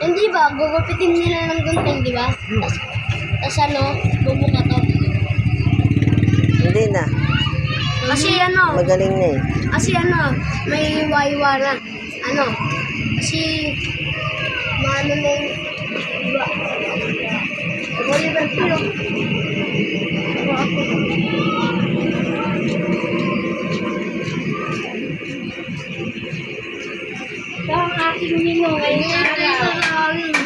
Hindi ba? Gugupitin nila ng gunting, di ba? Tapos ano, bubuka to. Hindi na. Kasi ano, Magaling na eh. kasi ano, may waiwaran. Ano, kasi maano na yung iba. Oliver Pio. Ito ang aking mino ngayong araw.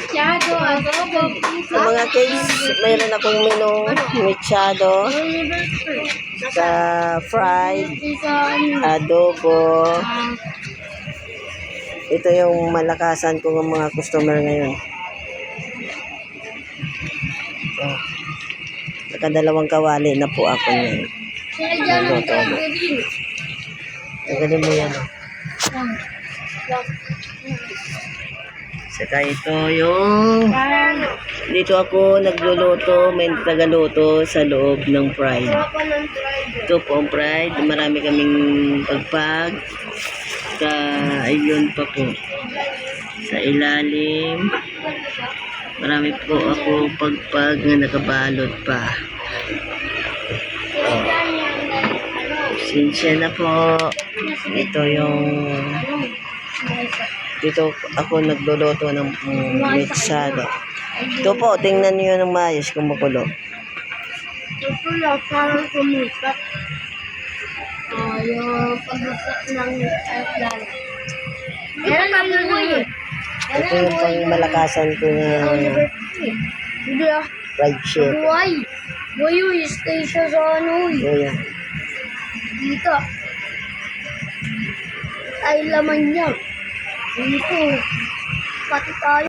Shadow, adobo, Sa mga case, mayroon akong menu, mechado, Oliver Pio. sa fried, Isa, adobo. Ito yung malakasan ko ng mga customer ngayon. So, nakadalawang kawali na po ako ngayon. sila dyan ang gagawin. Tagalin mo yan. Saka ito yung... Dito ako nagluluto, may tagaluto sa loob ng fried. Ito po ang fried. Marami kaming pagpag. Ayun pa po. Sa ilalim. Marami po ako pagpag na nakabalot pa. Sinsya na po. Ito yung... Dito ako nagluluto ng mechado. Ito po, tingnan niyo ng maayos kung makulo. Ito lang, parang kumikat. Yung pagbasak ng airplane. Yan ang buhay eh. Ito yung pang malakasan ko na Hindi ah. fried shit. Buhay. Buhay yung station sa ano eh. So, yan. Dito. Ay laman niya. Dito. Pati tayo.